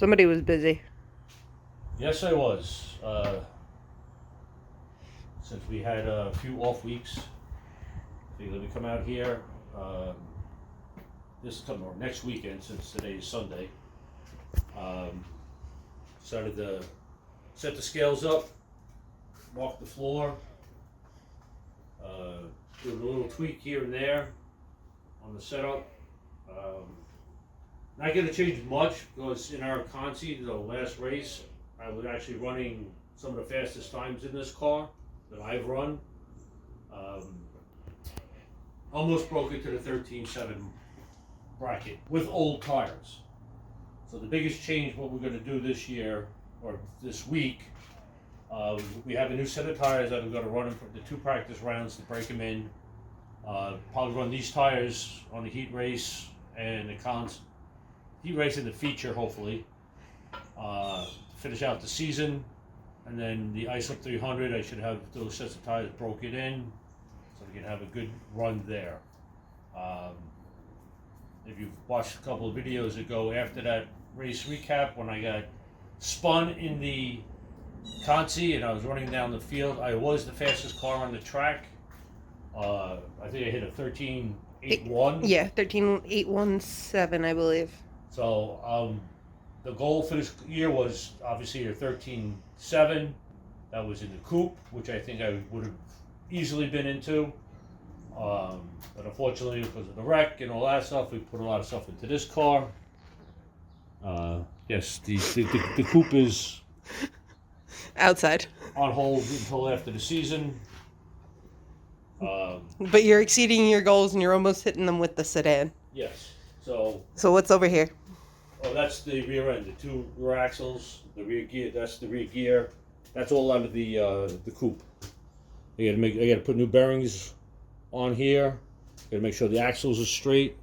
Somebody was busy. Yes, I was. Since we had a few off weeks, figured we come out here next weekend, since today is Sunday. Decided to set the scales up, walk the floor, do a little tweak here and there on the setup. Not going to change much because in our Conci, the last race, I was actually running some of the fastest times in this car that I've run. Almost broke into the 13.7 bracket with old tires. So the biggest change, what we're going to do this year, or this week, we have a new set of tires that we're going to run them for the 2 practice rounds to break them in. Probably run these tires on the heat race and the heat race and the feature, hopefully. Finish out the season, and then the Ice Up 300, I should have those sets of tires broken in, so we can have a good run there. If you've watched a couple of videos ago after that race recap, when I got spun in the Conci and I was running down the field, I was the fastest car on the track. I think I hit a 13.81. Yeah, 13.817, I believe. So the goal for this year was obviously a 13.7. That was in the coupe, which I think I would have easily been into. But unfortunately, because of the wreck and all that stuff, we put a lot of stuff into this car. Yes, the coupe is outside on hold until after the season. But you're exceeding your goals and you're almost hitting them with the sedan. Yes. So what's over here? Oh, that's the rear end. The 2 rear axles, the rear gear. That's the rear gear. That's all out of the coupe. I got to put new bearings on here. Got to make sure the axles are straight.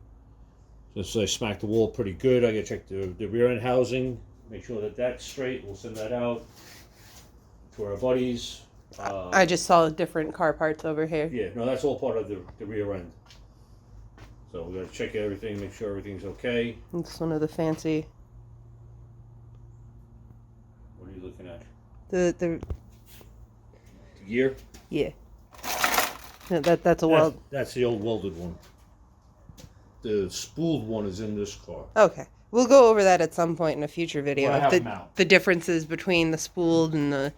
Just so I smacked the wall pretty good. I got to check the rear end housing. Make sure that that's straight. We'll send that out to our buddies. I just saw different car parts over here. Yeah, no, that's all part of the rear end. So we got to check everything, make sure everything's okay. It's one of the fancy. What are you looking at? The gear? Yeah. No, that's a weld. That's the old welded one. The spooled one is in this car. Okay. We'll go over that at some point in a future video. Well, I have them out. The differences between the spooled and the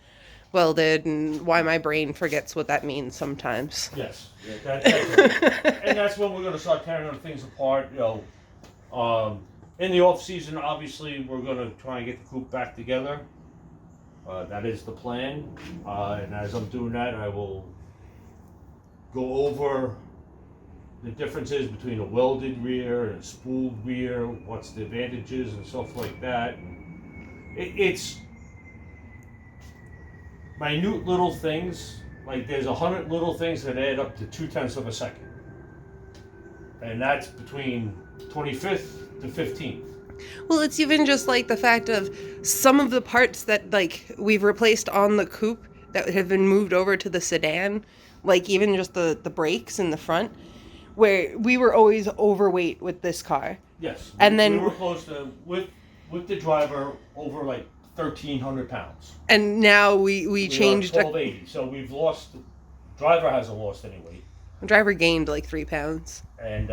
welded, and why my brain forgets what that means sometimes. Yes. Yeah, and that's when we're going to start tearing things apart. You know, in the off season, obviously, we're going to try and get the coupe back together. That is the plan. And as I'm doing that, I will go over the differences between a welded rear and a spooled rear. What's the advantages and stuff like that. It's minute little things, like there's 100 little things that add up to 0.2 of a second. And that's between 25th to 15th. Well, it's even just like the fact of some of the parts that like we've replaced on the coupe that have been moved over to the sedan, like even just the brakes in the front, where we were always overweight with this car. Yes. And then we were close to, with the driver, over like 1,300 pounds. And now we changed. 1280. So we've lost. The driver hasn't lost any weight. The driver gained like 3 pounds. And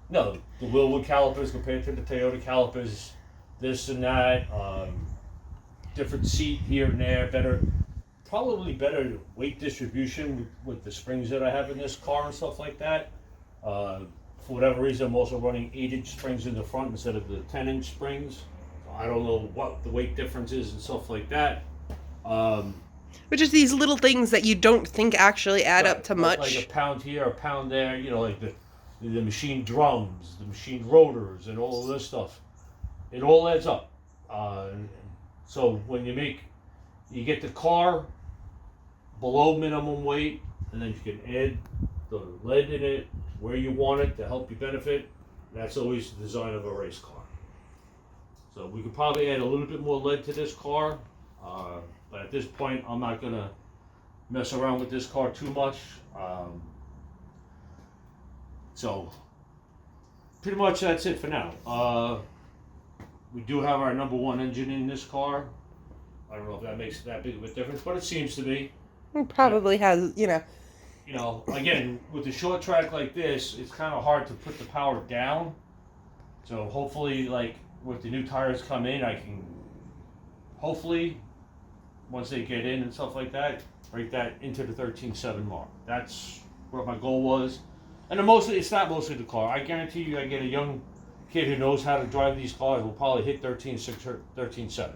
no, the Wilwood calipers compared to the Toyota calipers, this and that, different seat here and there, probably better weight distribution with the springs that I have in this car and stuff like that. For whatever reason, I'm also running 8-inch springs in the front instead of the 10-inch springs. I don't know what the weight difference is and stuff like that. Which is these little things that you don't think actually add up to much. Like a pound here, a pound there, you know, like the machine drums, the machine rotors, and all of this stuff. It all adds up. So when you get the car below minimum weight, and then you can add the lead in it where you want it to help you benefit. That's always the design of a race car. So we could probably add a little bit more lead to this car, but at this point I'm not going to mess around with this car too much. So pretty much that's it for now. we do have our number one engine in this car. I don't know if that makes that big of a difference, but it seems to be. It probably has, you know. You know, again, with a short track like this, it's kind of hard to put the power down. So hopefully, like, with the new tires come in, I can, hopefully, once they get in and stuff like that, break that into the 13.7 mark. That's what my goal was. And it's not mostly the car. I guarantee you, I get a young kid who knows how to drive these cars will probably hit 13.6 or 13.7.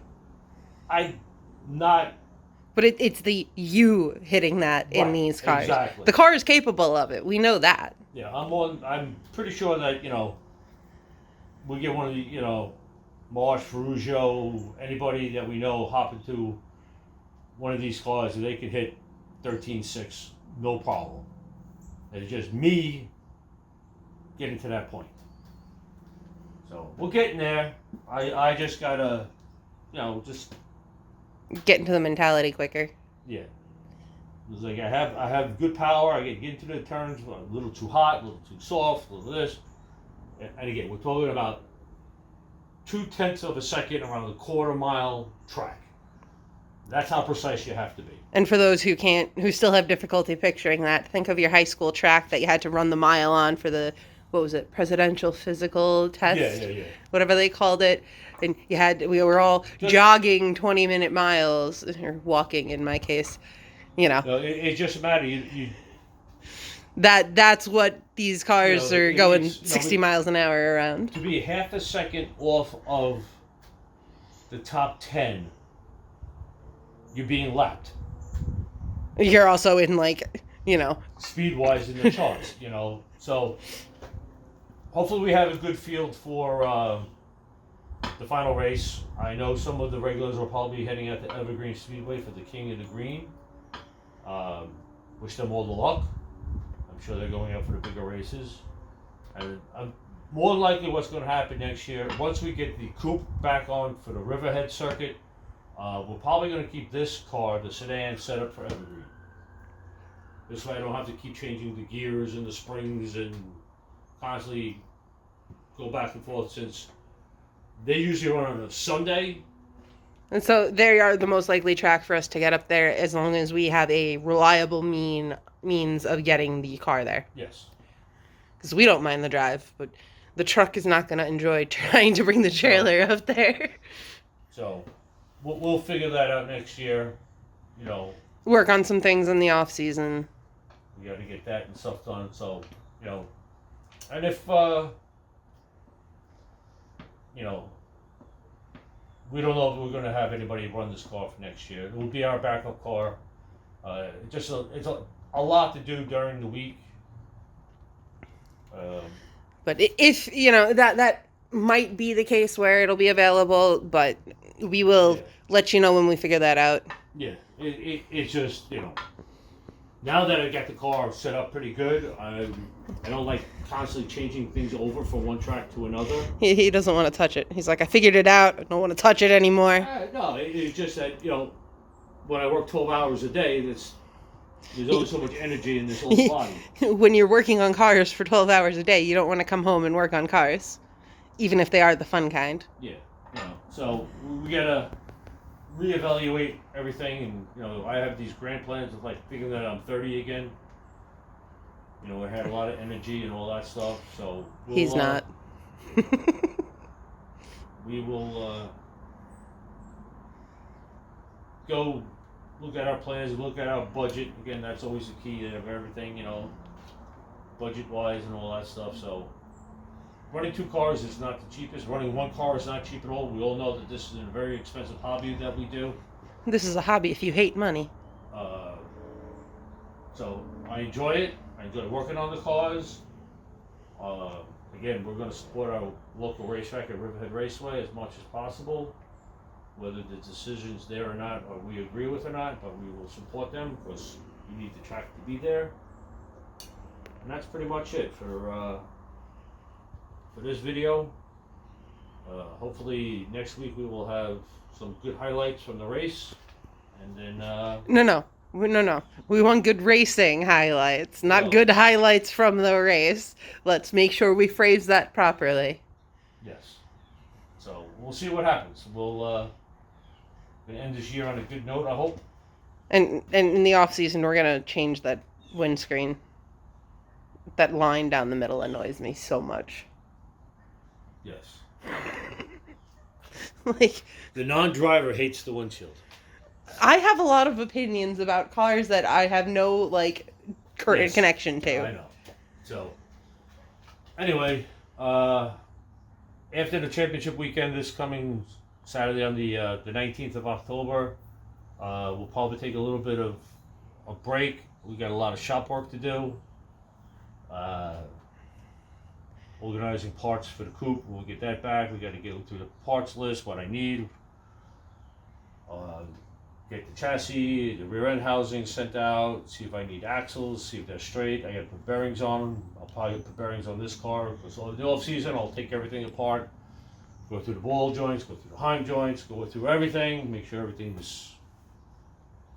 But it's the you hitting that in these cars. Exactly. The car is capable of it. We know that. Yeah, I'm pretty sure that, you know, we get one of the, you know, Marsh, Ferruggio, anybody that we know hop into one of these cars and they can hit 13.6, no problem. It's just me getting to that point. So we're getting there. I just gotta, you know, just get into the mentality quicker. Yeah. It's like I have good power. I get into the turns a little too hot, a little too soft, a little this. And again, we're talking about 0.2 of a second around the quarter-mile track. That's how precise you have to be. And for those who still have difficulty picturing that, think of your high school track that you had to run the mile on for the, what was it, presidential physical test? Yeah. Whatever they called it. And we were all jogging 20-minute miles, or walking in my case, you know. No, it just matters. That's what these cars are going 60 miles an hour around. To be half a second off of the top 10, you're being lapped. You're also in, like, you know, speed-wise in the charts, you know. So hopefully we have a good field for the final race. I know some of the regulars will probably be heading out to Evergreen Speedway for the King of the Green. Wish them all the luck. I'm sure they're going out for the bigger races. And more than likely what's going to happen next year, once we get the coupe back on for the Riverhead circuit, we're probably going to keep this car, the sedan, set up for Evergreen. This way I don't have to keep changing the gears and the springs and constantly go back and forth, since they usually run on a Sunday. And so they are the most likely track for us to get up there, as long as we have a reliable means of getting the car there. Yes. Because we don't mind the drive, but the truck is not going to enjoy trying to bring the trailer up there. So we'll figure that out next year. You know, work on some things in the off season. We got to get that and stuff done. So, you know, and if you know, we don't know if we're going to have anybody run this car for next year. It will be our backup car. It's a lot to do during the week. But if, you know, that might be the case where it'll be available, but we will let you know when we figure that out. Yeah, it's just, you know, now that I got the car set up pretty good, I don't like constantly changing things over from one track to another. He doesn't want to touch it. He's like, I figured it out. I don't want to touch it anymore. No, it's just that, you know, when I work 12 hours a day, there's only so much energy in this old body. When you're working on cars for 12 hours a day, you don't want to come home and work on cars, even if they are the fun kind. Yeah, you know, so we gotta reevaluate everything, and you know, I have these grand plans of like thinking that I'm 30 again. You know, I had a lot of energy and all that stuff, so he's not. We will go look at our plans, look at our budget. Again, that's always the key of everything, you know, budget-wise and all that stuff. So running two cars is not the cheapest. Running one car is not cheap at all. We all know that this is a very expensive hobby that we do. This is a hobby if you hate money. So I enjoy it. I enjoy working on the cars. Again, we're going to support our local racetrack at Riverhead Raceway as much as possible. Whether the decision's there or not, or we agree with or not, but we will support them because we need the track to be there. And that's pretty much it for this video. Hopefully next week we will have some good highlights from the race, and then No. We want good racing highlights, not good highlights from the race. Let's make sure we phrase that properly. Yes. So we'll see what happens. We'll gonna end this year on a good note, I hope. And in the off season, we're gonna change that windscreen. That line down the middle annoys me so much. Yes. Like, The non-driver hates the windshield. I have a lot of opinions about cars that I have no like Yes. connection to. I know. So anyway, after the championship weekend this coming Saturday on the 19th of October, we'll probably take a little bit of a break. We got a lot of shop work to do. Organizing parts for the coupe. We'll get that back. We got to go through the parts list, what I need. Get the chassis, the rear end housing sent out. See if I need axles. See if they're straight. I got to put bearings on them. I'll probably put bearings on this car because in the off season I'll take everything apart, go through the ball joints, go through the heim joints, go through everything, make sure everything is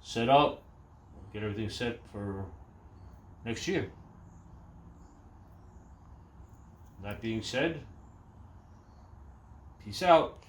set up, get everything set for next year. That being said, peace out.